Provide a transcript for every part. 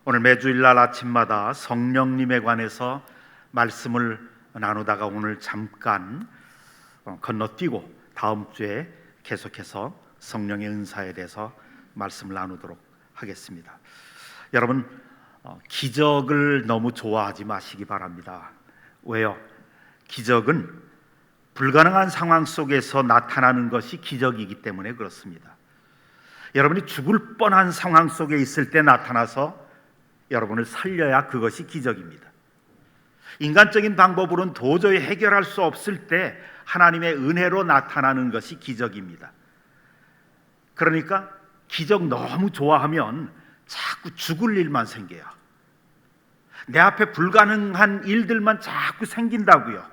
오늘 매주일날 아침마다 성령님에 관해서 말씀을 나누다가 오늘 잠깐 건너뛰고 다음 주에 계속해서 성령의 은사에 대해서 말씀을 나누도록 하겠습니다. 여러분, 기적을 너무 좋아하지 마시기 바랍니다. 왜요? 기적은 불가능한 상황 속에서 나타나는 것이 기적이기 때문에 그렇습니다. 여러분이 죽을 뻔한 상황 속에 있을 때 나타나서 여러분을 살려야 그것이 기적입니다. 인간적인 방법으로는 도저히 해결할 수 없을 때 하나님의 은혜로 나타나는 것이 기적입니다. 그러니까 기적 너무 좋아하면 자꾸 죽을 일만 생겨요. 내 앞에 불가능한 일들만 자꾸 생긴다고요.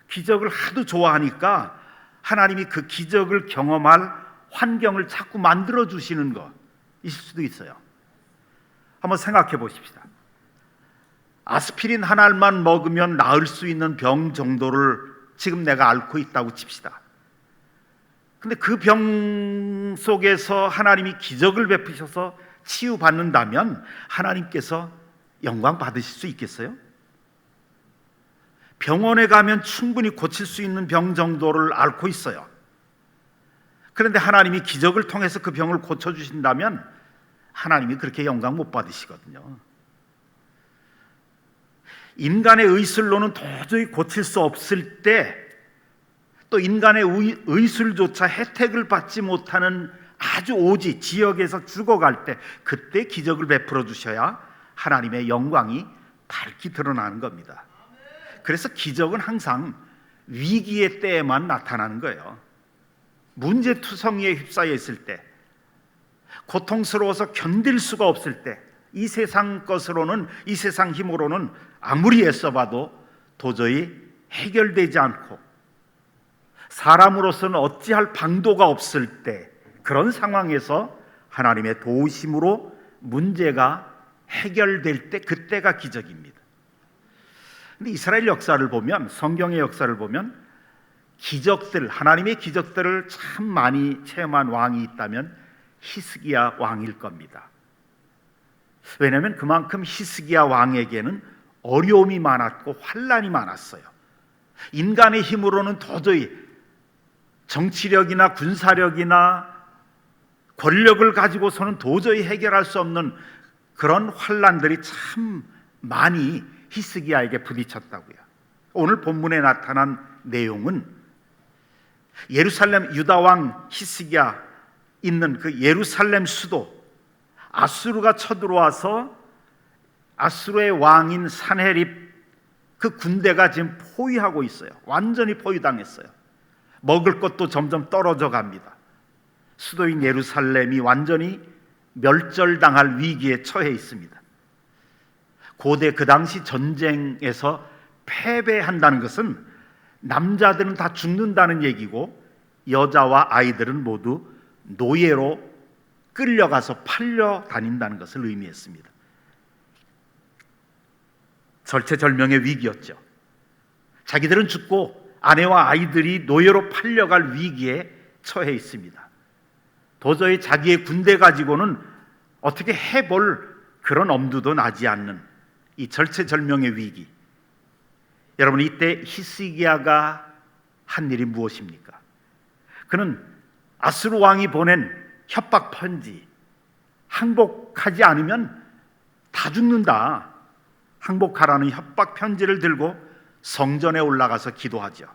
기적을 하도 좋아하니까 하나님이 그 기적을 경험할 환경을 자꾸 만들어 주시는 거 있을 수도 있어요. 한번 생각해 보십시다. 아스피린 한 알만 먹으면 나을 수 있는 병 정도를 지금 내가 앓고 있다고 칩시다. 근데 그 병 속에서 하나님이 기적을 베푸셔서 치유받는다면 하나님께서 영광 받으실 수 있겠어요? 병원에 가면 충분히 고칠 수 있는 병 정도를 앓고 있어요. 그런데 하나님이 기적을 통해서 그 병을 고쳐주신다면 하나님이 그렇게 영광 못 받으시거든요. 인간의 의술로는 도저히 고칠 수 없을 때, 또 인간의 의술조차 혜택을 받지 못하는 아주 오지 지역에서 죽어갈 때, 그때 기적을 베풀어 주셔야 하나님의 영광이 밝히 드러나는 겁니다. 그래서 기적은 항상 위기의 때에만 나타나는 거예요. 문제투성이에 휩싸여 있을 때, 고통스러워서 견딜 수가 없을 때, 이 세상 것으로는, 이 세상 힘으로는 아무리 애써봐도 도저히 해결되지 않고 사람으로서는 어찌할 방도가 없을 때, 그런 상황에서 하나님의 도우심으로 문제가 해결될 때, 그때가 기적입니다. 근데 이스라엘 역사를 보면, 성경의 역사를 보면 기적들, 하나님의 기적들을 참 많이 체험한 왕이 있다면 히스기야 왕일 겁니다. 왜냐하면 그만큼 히스기야 왕에게는 어려움이 많았고 환난이 많았어요. 인간의 힘으로는 도저히 정치력이나 군사력이나 권력을 가지고서는 도저히 해결할 수 없는 그런 환난들이 참 많이 히스기야에게 부딪혔다고요. 오늘 본문에 나타난 내용은 예루살렘 유다 왕 히스기야 있는 그 예루살렘 수도 아수르가 쳐들어와서 아수르의 왕인 산헤립 그 군대가 지금 포위하고 있어요. 완전히 포위당했어요. 먹을 것도 점점 떨어져 갑니다. 수도인 예루살렘이 완전히 멸절당할 위기에 처해 있습니다. 고대 그 당시 전쟁에서 패배한다는 것은 남자들은 다 죽는다는 얘기고 여자와 아이들은 모두 노예로 끌려가서 팔려 다닌다는 것을 의미했습니다. 절체절명의 위기였죠. 자기들은 죽고 아내와 아이들이 노예로 팔려갈 위기에 처해 있습니다. 도저히 자기의 군대 가지고는 어떻게 해볼 그런 엄두도 나지 않는 이 절체절명의 위기. 여러분, 이때 히스기야가 한 일이 무엇입니까? 그는 아수르 왕이 보낸 협박 편지, 항복하지 않으면 다 죽는다, 항복하라는 협박 편지를 들고 성전에 올라가서 기도하죠.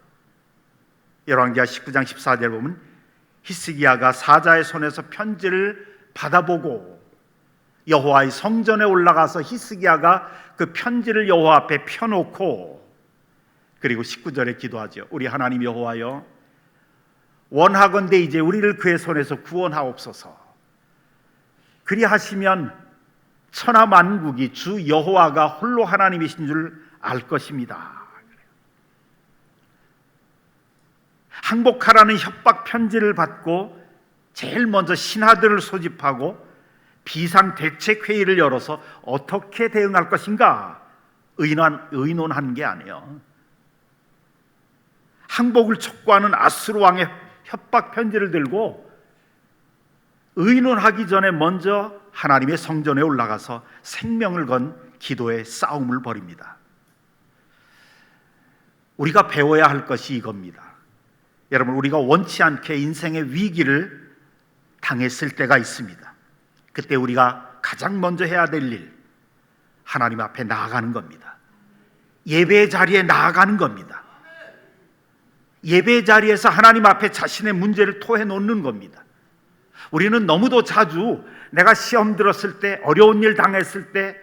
열왕기하 19장 14절에 보면 히스기야가 사자의 손에서 편지를 받아보고 여호와의 성전에 올라가서 히스기야가 그 편지를 여호와 앞에 펴놓고, 그리고 19절에 기도하죠. 우리 하나님 여호와여, 원하건대 이제 우리를 그의 손에서 구원하옵소서. 그리하시면 천하 만국이 주 여호와가 홀로 하나님이신 줄 알 것입니다. 항복하라는 협박 편지를 받고 제일 먼저 신하들을 소집하고 비상대책회의를 열어서 어떻게 대응할 것인가 의논한 게 아니에요. 항복을 촉구하는 아수르 왕의 협박 편지를 들고 의논하기 전에 먼저 하나님의 성전에 올라가서 생명을 건 기도의 싸움을 벌입니다. 우리가 배워야 할 것이 이겁니다. 여러분, 우리가 원치 않게 인생의 위기를 당했을 때가 있습니다. 그때 우리가 가장 먼저 해야 될 일, 하나님 앞에 나아가는 겁니다. 예배 자리에 나아가는 겁니다. 예배 자리에서 하나님 앞에 자신의 문제를 토해 놓는 겁니다. 우리는 너무도 자주 내가 시험 들었을 때, 어려운 일 당했을 때,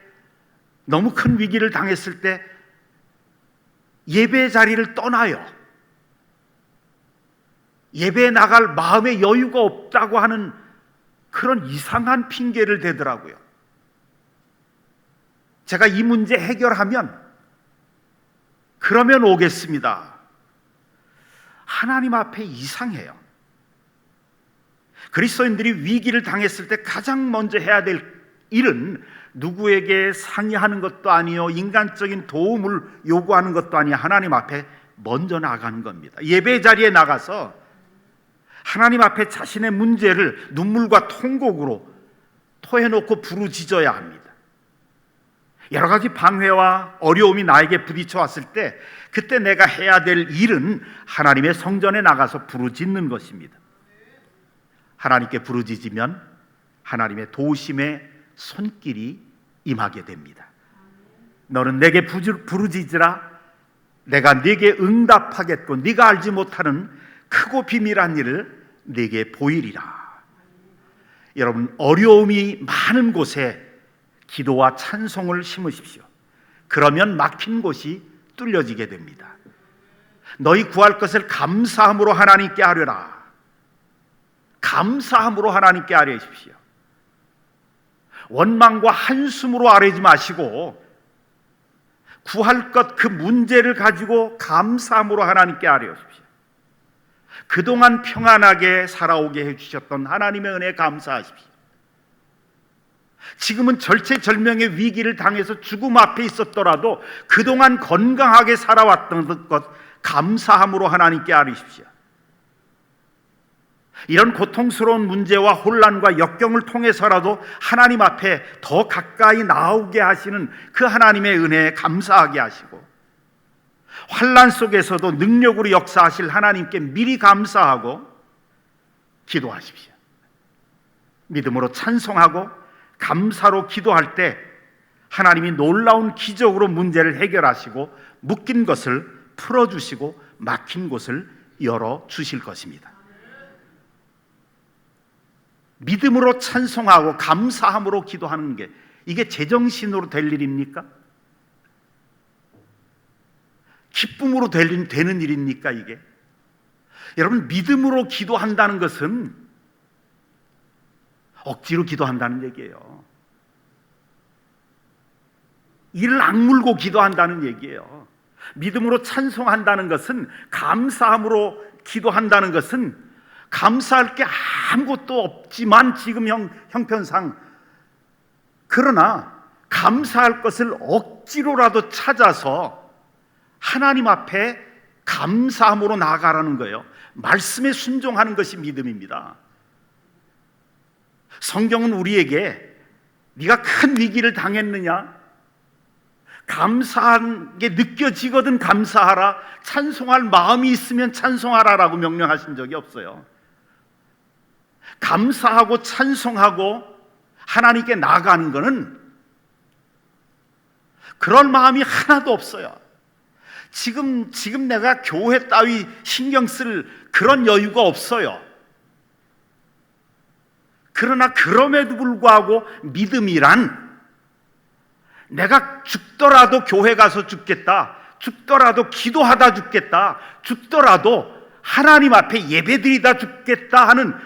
너무 큰 위기를 당했을 때 예배 자리를 떠나요. 예배에 나갈 마음의 여유가 없다고 하는 그런 이상한 핑계를 대더라고요. 제가 이 문제 해결하면 그러면 오겠습니다. 하나님 앞에 이상해요. 그리스도인들이 위기를 당했을 때 가장 먼저 해야 될 일은 누구에게 상의하는 것도 아니요, 인간적인 도움을 요구하는 것도 아니요, 하나님 앞에 먼저 나가는 겁니다. 예배 자리에 나가서 하나님 앞에 자신의 문제를 눈물과 통곡으로 토해놓고 부르짖어야 합니다. 여러 가지 방해와 어려움이 나에게 부딪혀 왔을 때, 그때 내가 해야 될 일은 하나님의 성전에 나가서 부르짖는 것입니다. 하나님께 부르짖으면 하나님의 도우심의 손길이 임하게 됩니다. 너는 내게 부르짖으라, 내가 네게 응답하겠고 네가 알지 못하는 크고 비밀한 일을 네게 보이리라. 여러분, 어려움이 많은 곳에 기도와 찬송을 심으십시오. 그러면 막힌 곳이 뚫려지게 됩니다. 너희 구할 것을 감사함으로 하나님께 아뢰라. 감사함으로 하나님께 아뢰십시오. 원망과 한숨으로 아뢰지 마시고 구할 것, 그 문제를 가지고 감사함으로 하나님께 아뢰십시오. 그동안 평안하게 살아오게 해주셨던 하나님의 은혜에 감사하십시오. 지금은 절체절명의 위기를 당해서 죽음 앞에 있었더라도 그동안 건강하게 살아왔던 것 감사함으로 하나님께 아뢰십시오. 이런 고통스러운 문제와 혼란과 역경을 통해서라도 하나님 앞에 더 가까이 나오게 하시는 그 하나님의 은혜에 감사하게 하시고, 환난 속에서도 능력으로 역사하실 하나님께 미리 감사하고 기도하십시오. 믿음으로 찬송하고 감사로 기도할 때 하나님이 놀라운 기적으로 문제를 해결하시고 묶인 것을 풀어주시고 막힌 곳을 열어주실 것입니다. 믿음으로 찬송하고 감사함으로 기도하는 게, 이게 제정신으로 될 일입니까? 기쁨으로 되는 일입니까 이게? 여러분, 믿음으로 기도한다는 것은 억지로 기도한다는 얘기예요. 이를 악물고 기도한다는 얘기예요. 믿음으로 찬송한다는 것은, 감사함으로 기도한다는 것은 감사할 게 아무것도 없지만 지금 형편상, 그러나 감사할 것을 억지로라도 찾아서 하나님 앞에 감사함으로 나아가라는 거예요. 말씀에 순종하는 것이 믿음입니다. 성경은 우리에게 네가 큰 위기를 당했느냐? 감사한 게 느껴지거든 감사하라, 찬송할 마음이 있으면 찬송하라라고 명령하신 적이 없어요. 감사하고 찬송하고 하나님께 나아가는 것은 그럴 마음이 하나도 없어요. 지금 내가 교회 따위 신경 쓸 그런 여유가 없어요. 그러나 그럼에도 불구하고 믿음이란, 내가 죽더라도 교회 가서 죽겠다, 죽더라도 기도하다 죽겠다, 죽더라도 하나님 앞에 예배드리다 죽겠다 하는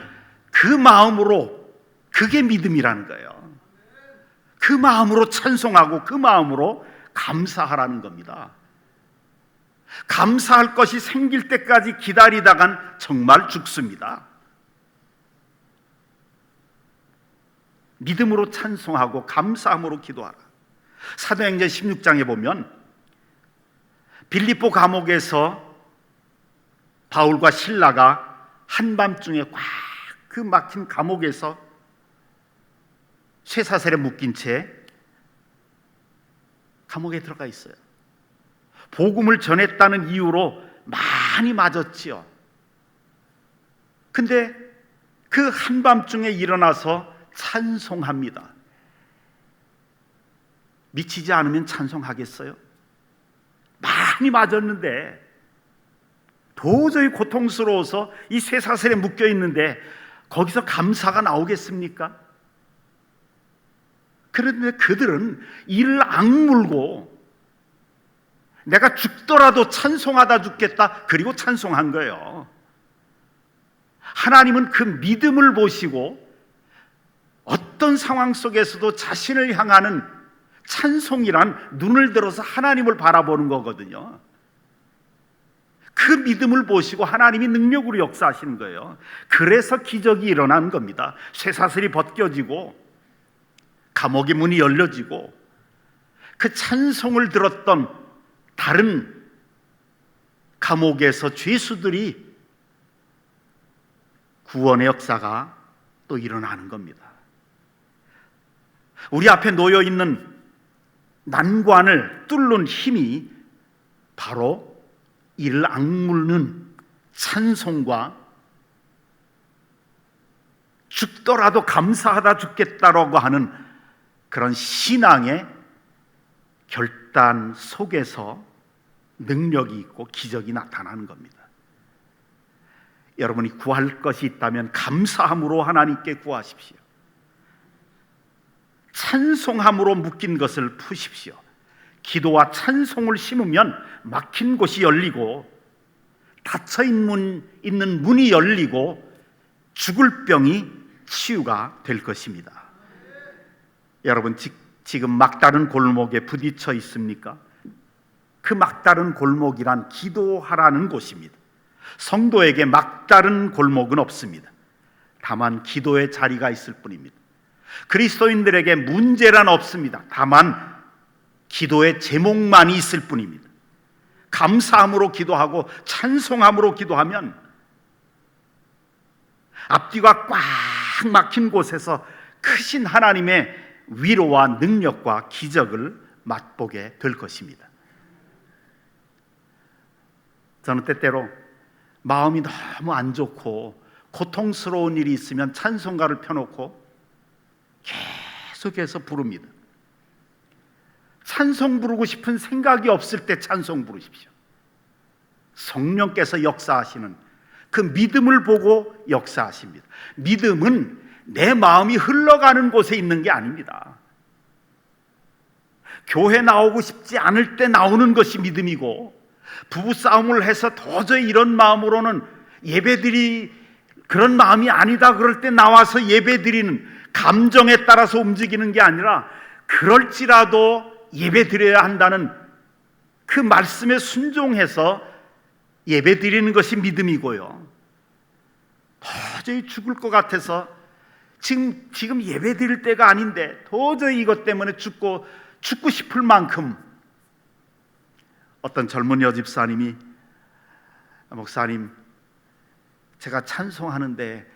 그 마음으로, 그게 믿음이라는 거예요. 그 마음으로 찬송하고 그 마음으로 감사하라는 겁니다. 감사할 것이 생길 때까지 기다리다간 정말 죽습니다. 믿음으로 찬송하고 감사함으로 기도하라. 사도행전 16장에 보면 빌립보 감옥에서 바울과 실라가 한밤중에 꽉 그 막힌 감옥에서 쇠사슬에 묶인 채 감옥에 들어가 있어요. 복음을 전했다는 이유로 많이 맞았지요. 근데 그 한밤중에 일어나서 찬송합니다. 미치지 않으면 찬송하겠어요? 많이 맞았는데 도저히 고통스러워서 이 쇠사슬에 묶여 있는데 거기서 감사가 나오겠습니까? 그런데 그들은 이를 악물고 내가 죽더라도 찬송하다 죽겠다, 그리고 찬송한 거예요. 하나님은 그 믿음을 보시고 어떤 상황 속에서도 자신을 향하는 찬송이란 눈을 들어서 하나님을 바라보는 거거든요. 그 믿음을 보시고 하나님이 능력으로 역사하시는 거예요. 그래서 기적이 일어난 겁니다. 쇠사슬이 벗겨지고 감옥의 문이 열려지고 그 찬송을 들었던 다른 감옥에서 죄수들이 구원의 역사가 또 일어나는 겁니다. 우리 앞에 놓여 있는 난관을 뚫는 힘이 바로 이를 악물는 찬송과 죽더라도 감사하다 죽겠다라고 하는 그런 신앙의 결단 속에서 능력이 있고 기적이 나타나는 겁니다. 여러분이 구할 것이 있다면 감사함으로 하나님께 구하십시오. 찬송함으로 묶인 것을 푸십시오. 기도와 찬송을 심으면 막힌 곳이 열리고 닫혀 있는 문이 열리고 죽을 병이 치유가 될 것입니다. 여러분, 지금 막다른 골목에 부딪혀 있습니까? 그 막다른 골목이란 기도하라는 곳입니다. 성도에게 막다른 골목은 없습니다. 다만 기도의 자리가 있을 뿐입니다. 그리스도인들에게 문제란 없습니다. 다만 기도의 제목만이 있을 뿐입니다. 감사함으로 기도하고 찬송함으로 기도하면 앞뒤가 꽉 막힌 곳에서 크신 하나님의 위로와 능력과 기적을 맛보게 될 것입니다. 저는 때때로 마음이 너무 안 좋고 고통스러운 일이 있으면 찬송가를 펴놓고 계속해서 부릅니다. 찬송 부르고 싶은 생각이 없을 때 찬송 부르십시오. 성령께서 역사하시는 그 믿음을 보고 역사하십니다. 믿음은 내 마음이 흘러가는 곳에 있는 게 아닙니다. 교회 나오고 싶지 않을 때 나오는 것이 믿음이고, 부부싸움을 해서 도저히 이런 마음으로는 예배드리 그런 마음이 아니다 그럴 때 나와서 예배드리는, 감정에 따라서 움직이는 게 아니라 그럴지라도 예배드려야 한다는 그 말씀에 순종해서 예배드리는 것이 믿음이고요. 도저히 죽을 것 같아서 지금 예배드릴 때가 아닌데 도저히 이것 때문에 죽고 싶을 만큼, 어떤 젊은 여집사님이 목사님, 제가 찬송하는데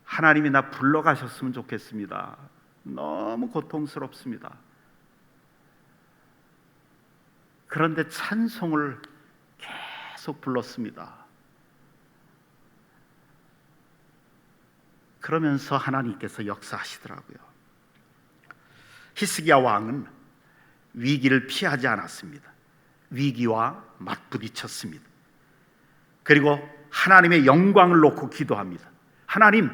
하나님이 나 불러가셨으면 좋겠습니다. 너무 고통스럽습니다. 그런데 찬송을 계속 불렀습니다. 그러면서 하나님께서 역사하시더라고요. 히스기야 왕은 위기를 피하지 않았습니다. 위기와 맞부딪혔습니다. 그리고 하나님의 영광을 놓고 기도합니다. 하나님,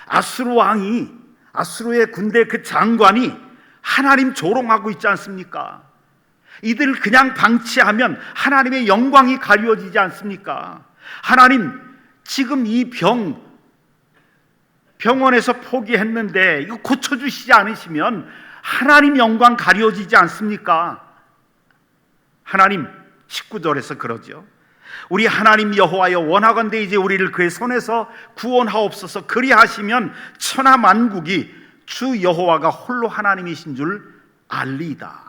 아수르의 군대 그 장관이 하나님 조롱하고 있지 않습니까? 이들 그냥 방치하면 하나님의 영광이 가려지지 않습니까? 하나님, 지금 이 병원에서 포기했는데 이거 고쳐주시지 않으시면 하나님 영광 가려지지 않습니까? 하나님, 19절에서 그러죠. 우리 하나님 여호와여, 원하건대 이제 우리를 그의 손에서 구원하옵소서. 그리하시면 천하 만국이 주 여호와가 홀로 하나님이신 줄 알리이다.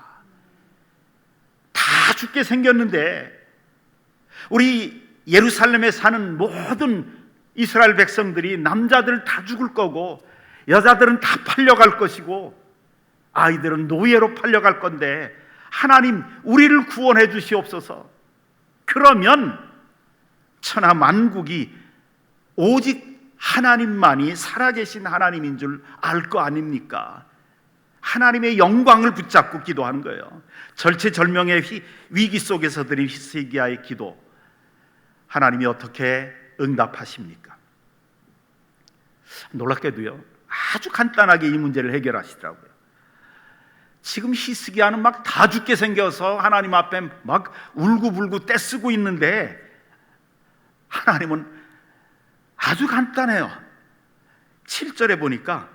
다 죽게 생겼는데 우리 예루살렘에 사는 모든 이스라엘 백성들이, 남자들 다 죽을 거고 여자들은 다 팔려갈 것이고 아이들은 노예로 팔려갈 건데 하나님 우리를 구원해 주시옵소서. 그러면 천하 만국이 오직 하나님만이 살아계신 하나님인 줄 알 거 아닙니까? 하나님의 영광을 붙잡고 기도하는 거예요. 절체절명의 위기 속에서 드린 히스기야의 기도, 하나님이 어떻게 응답하십니까? 놀랍게도요, 아주 간단하게 이 문제를 해결하시더라고요. 지금 히스기야는 막 다 죽게 생겨서 하나님 앞에 막 울고불고 떼쓰고 있는데 하나님은 아주 간단해요. 7절에 보니까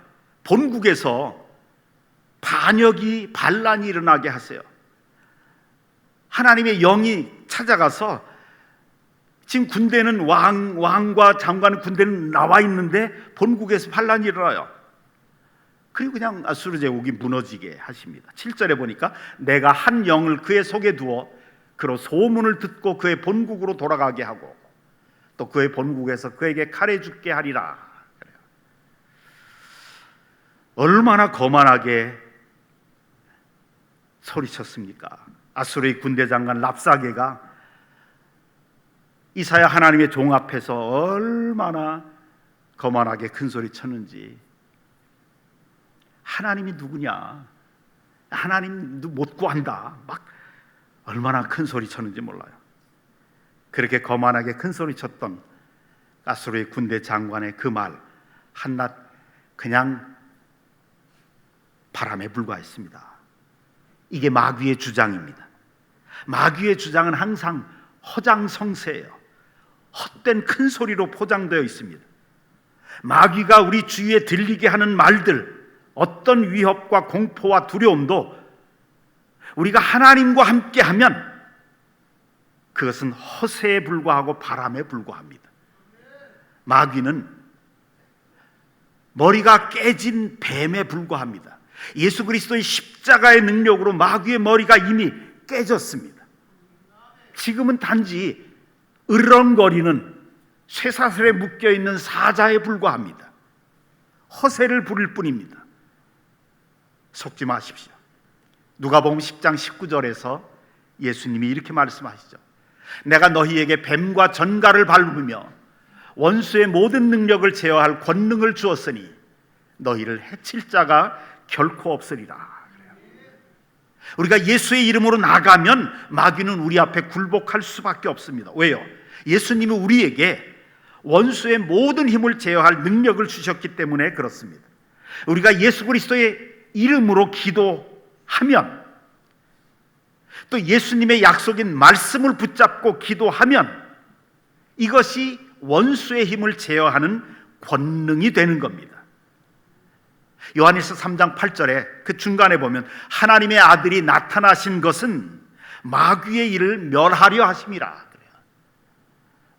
본국에서 반란이 일어나게 하세요. 하나님의 영이 찾아가서 지금 군대는 왕과 장관 군대는 나와 있는데 본국에서 반란이 일어나요. 그리고 그냥 아수르 제국이 무너지게 하십니다. 7절에 보니까 내가 한 영을 그의 속에 두어 그로 소문을 듣고 그의 본국으로 돌아가게 하고 또 그의 본국에서 그에게 칼에 죽게 하리라. 그래요. 얼마나 거만하게 소리쳤습니까? 아수르의 군대 장관 랍사게가 이사야 하나님의 종 앞에서 얼마나 거만하게 큰 소리 쳤는지. 하나님이 누구냐? 하나님 못 구한다. 막 얼마나 큰 소리 쳤는지 몰라요. 그렇게 거만하게 큰 소리 쳤던 아수르의 군대 장관의 그 말 한낱 그냥 바람에 불과했습니다. 이게 마귀의 주장입니다. 마귀의 주장은 항상 허장성세예요. 헛된 큰 소리로 포장되어 있습니다. 마귀가 우리 주위에 들리게 하는 말들, 어떤 위협과 공포와 두려움도 우리가 하나님과 함께하면 그것은 허세에 불과하고 바람에 불과합니다. 마귀는 머리가 깨진 뱀에 불과합니다. 예수 그리스도의 십자가의 능력으로 마귀의 머리가 이미 깨졌습니다. 지금은 단지 으르렁거리는 쇠사슬에 묶여있는 사자에 불과합니다. 허세를 부릴 뿐입니다. 속지 마십시오. 누가복음 10장 19절에서 예수님이 이렇게 말씀하시죠. 내가 너희에게 뱀과 전갈을 밟으며 원수의 모든 능력을 제어할 권능을 주었으니 너희를 해칠 자가 결코 없으리라. 우리가 예수의 이름으로 나가면 마귀는 우리 앞에 굴복할 수밖에 없습니다. 왜요? 예수님이 우리에게 원수의 모든 힘을 제어할 능력을 주셨기 때문에 그렇습니다. 우리가 예수 그리스도의 이름으로 기도하면, 또 예수님의 약속인 말씀을 붙잡고 기도하면 이것이 원수의 힘을 제어하는 권능이 되는 겁니다. 요한일서 3장 8절에 그 중간에 보면 하나님의 아들이 나타나신 것은 마귀의 일을 멸하려 하심이라.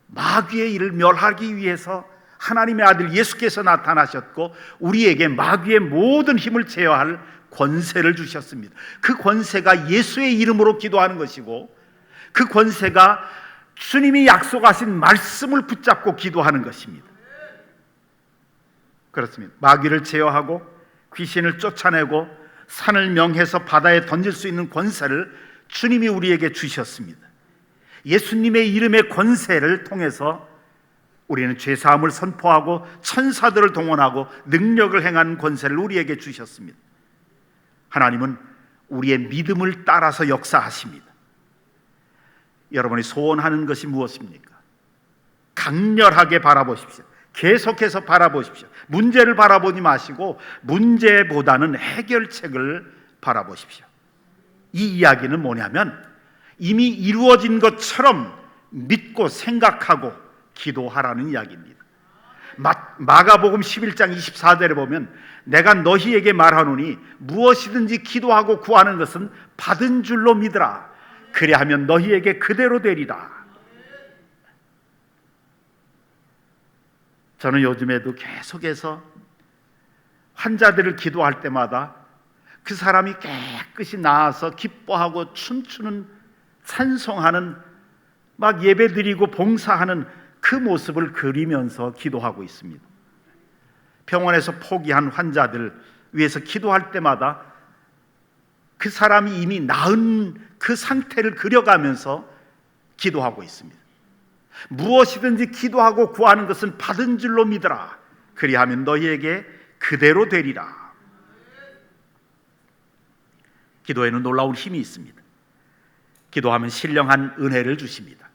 마귀의 일을 멸하기 위해서 하나님의 아들 예수께서 나타나셨고 우리에게 마귀의 모든 힘을 제어할 권세를 주셨습니다. 그 권세가 예수의 이름으로 기도하는 것이고 그 권세가 주님이 약속하신 말씀을 붙잡고 기도하는 것입니다. 그렇습니다. 마귀를 제어하고 귀신을 쫓아내고 산을 명해서 바다에 던질 수 있는 권세를 주님이 우리에게 주셨습니다. 예수님의 이름의 권세를 통해서 우리는 죄사함을 선포하고 천사들을 동원하고 능력을 행하는 권세를 우리에게 주셨습니다. 하나님은 우리의 믿음을 따라서 역사하십니다. 여러분이 소원하는 것이 무엇입니까? 강렬하게 바라보십시오. 계속해서 바라보십시오. 문제를 바라보지 마시고 문제보다는 해결책을 바라보십시오. 이 이야기는 뭐냐면 이미 이루어진 것처럼 믿고 생각하고 기도하라는 이야기입니다. 마가복음 11장 24절에 보면 내가 너희에게 말하노니 무엇이든지 기도하고 구하는 것은 받은 줄로 믿으라. 그리하면 너희에게 그대로 되리라. 저는 요즘에도 계속해서 환자들을 기도할 때마다 그 사람이 깨끗이 나아서 기뻐하고 춤추는, 찬송하는, 막 예배드리고 봉사하는 그 모습을 그리면서 기도하고 있습니다. 병원에서 포기한 환자들 위해서 기도할 때마다 그 사람이 이미 나은 그 상태를 그려가면서 기도하고 있습니다. 무엇이든지 기도하고 구하는 것은 받은 줄로 믿으라. 그리하면 너희에게 그대로 되리라. 기도에는 놀라운 힘이 있습니다. 기도하면 신령한 은혜를 주십니다.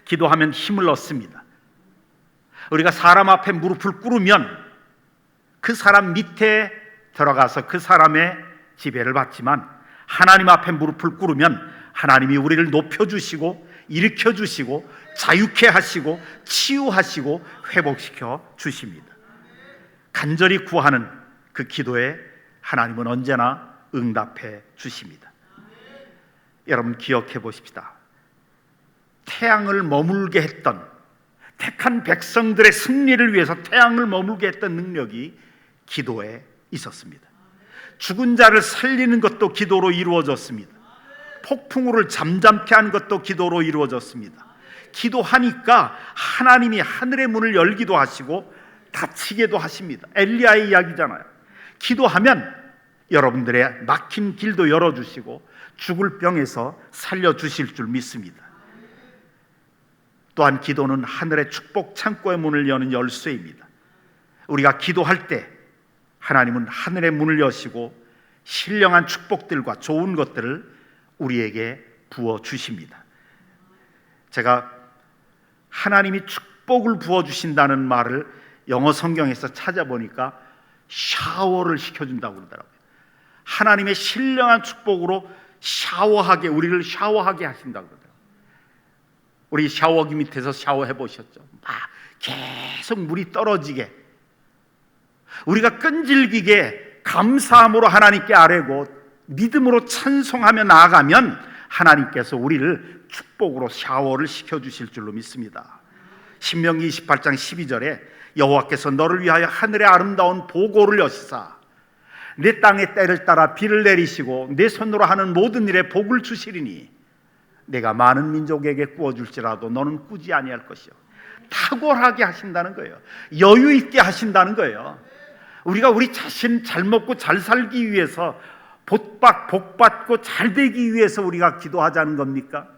기도하면 힘을 얻습니다. 우리가 사람 앞에 무릎을 꿇으면 그 사람 밑에 들어가서 그 사람의 지배를 받지만, 하나님 앞에 무릎을 꿇으면 하나님이 우리를 높여주시고 일으켜주시고 자유케 하시고 치유하시고 회복시켜 주십니다. 간절히 구하는 그 기도에 하나님은 언제나 응답해 주십니다. 여러분 기억해 보십시다. 태양을 머물게 했던, 택한 백성들의 승리를 위해서 태양을 머물게 했던 능력이 기도에 있었습니다. 죽은 자를 살리는 것도 기도로 이루어졌습니다. 폭풍우를 잠잠케 하는 것도 기도로 이루어졌습니다. 기도하니까 하나님이 하늘의 문을 열기도 하시고 닫히게도 하십니다. 엘리야의 이야기잖아요. 기도하면 여러분들의 막힌 길도 열어주시고 죽을 병에서 살려주실 줄 믿습니다. 또한 기도는 하늘의 축복 창고의 문을 여는 열쇠입니다. 우리가 기도할 때 하나님은 하늘의 문을 여시고 신령한 축복들과 좋은 것들을 우리에게 부어주십니다. 제가 하나님이 축복을 부어주신다는 말을 영어 성경에서 찾아보니까 샤워를 시켜준다고 그러더라고요. 하나님의 신령한 축복으로 샤워하게, 우리를 샤워하게 하신다고 그러더라고요. 우리 샤워기 밑에서 샤워해 보셨죠? 막 계속 물이 떨어지게, 우리가 끈질기게 감사함으로 하나님께 아뢰고 믿음으로 찬송하며 나아가면 하나님께서 우리를 축복으로 샤워를 시켜주실 줄로 믿습니다. 신명기 28장 12절에 여호와께서 너를 위하여 하늘의 아름다운 보고를 여시사 내 땅의 때를 따라 비를 내리시고 내 손으로 하는 모든 일에 복을 주시리니 내가 많은 민족에게 구워줄지라도 너는 꾸지 아니할 것이요. 탁월하게 하신다는 거예요. 여유 있게 하신다는 거예요. 우리가 우리 자신 잘 먹고 잘 살기 위해서, 복 받고 잘 되기 위해서 우리가 기도하자는 겁니까?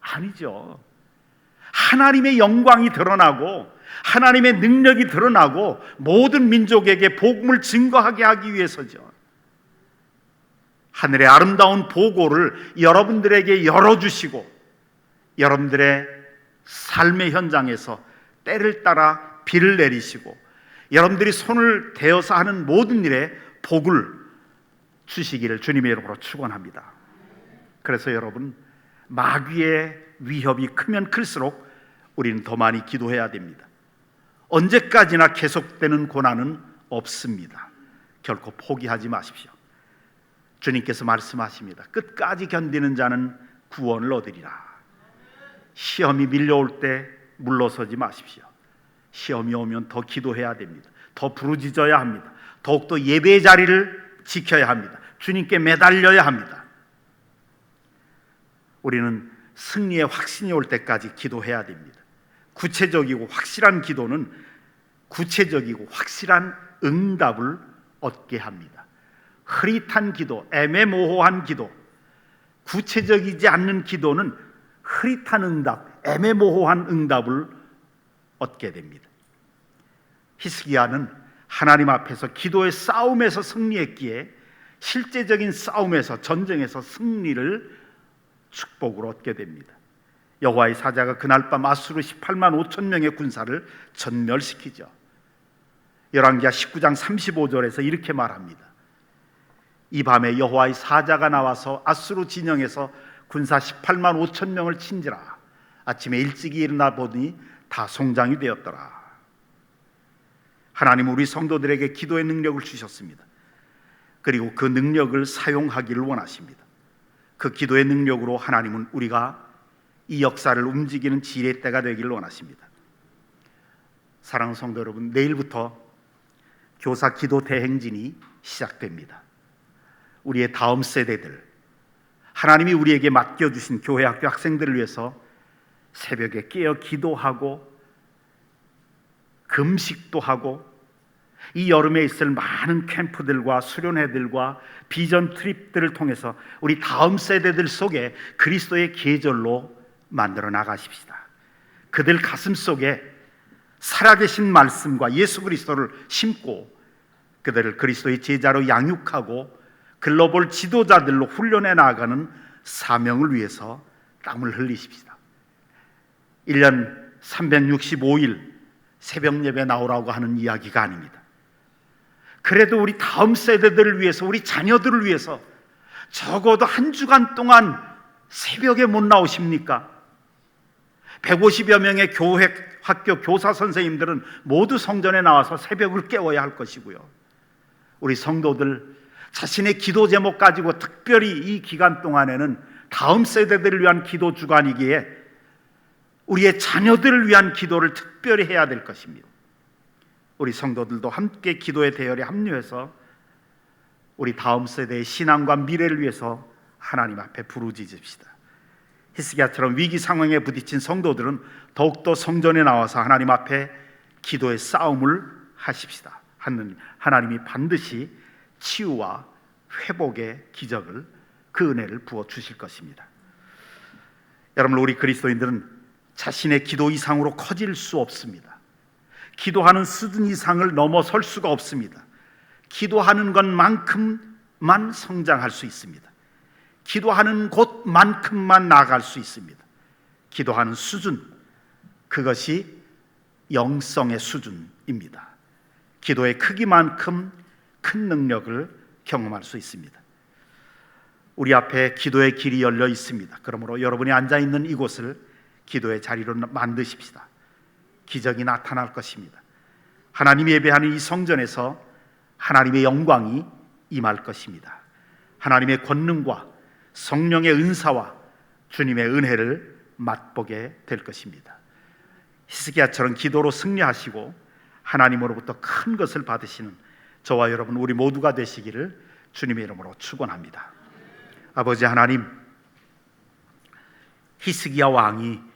아니죠. 하나님의 영광이 드러나고 하나님의 능력이 드러나고 모든 민족에게 복음을 증거하게 하기 위해서죠. 하늘의 아름다운 보고를 여러분들에게 열어주시고 여러분들의 삶의 현장에서 때를 따라 비를 내리시고 여러분들이 손을 대어서 하는 모든 일에 복을 주시기를 주님의 이름으로 축원합니다. 그래서 여러분, 마귀의 위협이 크면 클수록 우리는 더 많이 기도해야 됩니다. 언제까지나 계속되는 고난은 없습니다. 결코 포기하지 마십시오. 주님께서 말씀하십니다. 끝까지 견디는 자는 구원을 얻으리라. 시험이 밀려올 때 물러서지 마십시오. 시험이 오면 더 기도해야 됩니다. 더 부르짖어야 합니다. 더욱더 예배의 자리를 지켜야 합니다. 주님께 매달려야 합니다. 우리는 승리의 확신이 올 때까지 기도해야 됩니다. 구체적이고 확실한 기도는 구체적이고 확실한 응답을 얻게 합니다. 흐릿한 기도, 애매모호한 기도, 구체적이지 않는 기도는 흐릿한 응답, 애매모호한 응답을 얻게 됩니다. 히스기야는 하나님 앞에서 기도의 싸움에서 승리했기에 실제적인 싸움에서, 전쟁에서 승리를 축복으로 얻게 됩니다. 여호와의 사자가 그날 밤 아수르 18만 5천 명의 군사를 전멸시키죠. 열왕기하 19장 35절에서 이렇게 말합니다. 이 밤에 여호와의 사자가 나와서 아수르 진영에서 군사 18만 5천 명을 친지라. 아침에 일찍이 일어나 보니 다 송장이 되었더라. 하나님은 우리 성도들에게 기도의 능력을 주셨습니다. 그리고 그 능력을 사용하기를 원하십니다. 그 기도의 능력으로 하나님은 우리가 이 역사를 움직이는 지혜의 때가 되기를 원하십니다. 사랑하는 성도 여러분, 내일부터 교사 기도 대행진이 시작됩니다. 우리의 다음 세대들, 하나님이 우리에게 맡겨주신 교회 학교 학생들을 위해서 새벽에 깨어 기도하고 금식도 하고 이 여름에 있을 많은 캠프들과 수련회들과 비전 트립들을 통해서 우리 다음 세대들 속에 그리스도의 계절로 만들어 나가십시다. 그들 가슴 속에 살아계신 말씀과 예수 그리스도를 심고 그들을 그리스도의 제자로 양육하고 글로벌 지도자들로 훈련해 나가는 사명을 위해서 땀을 흘리십시다. 1년 365일 새벽 예배 나오라고 하는 이야기가 아닙니다. 그래도 우리 다음 세대들을 위해서, 우리 자녀들을 위해서 적어도 한 주간 동안 새벽에 못 나오십니까? 150여 명의 교회 학교 교사 선생님들은 모두 성전에 나와서 새벽을 깨워야 할 것이고요. 우리 성도들 자신의 기도 제목 가지고 특별히 이 기간 동안에는 다음 세대들을 위한 기도 주간이기에 우리의 자녀들을 위한 기도를 특별히 해야 될 것입니다. 우리 성도들도 함께 기도의 대열에 합류해서 우리 다음 세대의 신앙과 미래를 위해서 하나님 앞에 부르짖읍시다. 히스기야처럼 위기 상황에 부딪힌 성도들은 더욱더 성전에 나와서 하나님 앞에 기도의 싸움을 하십시다. 하나님이 반드시 치유와 회복의 기적을, 그 은혜를 부어 주실 것입니다. 여러분, 우리 그리스도인들은 자신의 기도 이상으로 커질 수 없습니다. 기도하는 수준 이상을 넘어설 수가 없습니다. 기도하는 것만큼만 성장할 수 있습니다. 기도하는 곳만큼만 나아갈 수 있습니다. 기도하는 수준, 그것이 영성의 수준입니다. 기도의 크기만큼 큰 능력을 경험할 수 있습니다. 우리 앞에 기도의 길이 열려 있습니다. 그러므로 여러분이 앉아있는 이곳을 기도의 자리로 만드십시다. 기적이 나타날 것입니다. 하나님이 예배하는 이 성전에서 하나님의 영광이 임할 것입니다. 하나님의 권능과 성령의 은사와 주님의 은혜를 맛보게 될 것입니다. 히스기야처럼 기도로 승리하시고 하나님으로부터 큰 것을 받으시는 저와 여러분, 우리 모두가 되시기를 주님의 이름으로 축원합니다. 아버지 하나님, 히스기야 왕이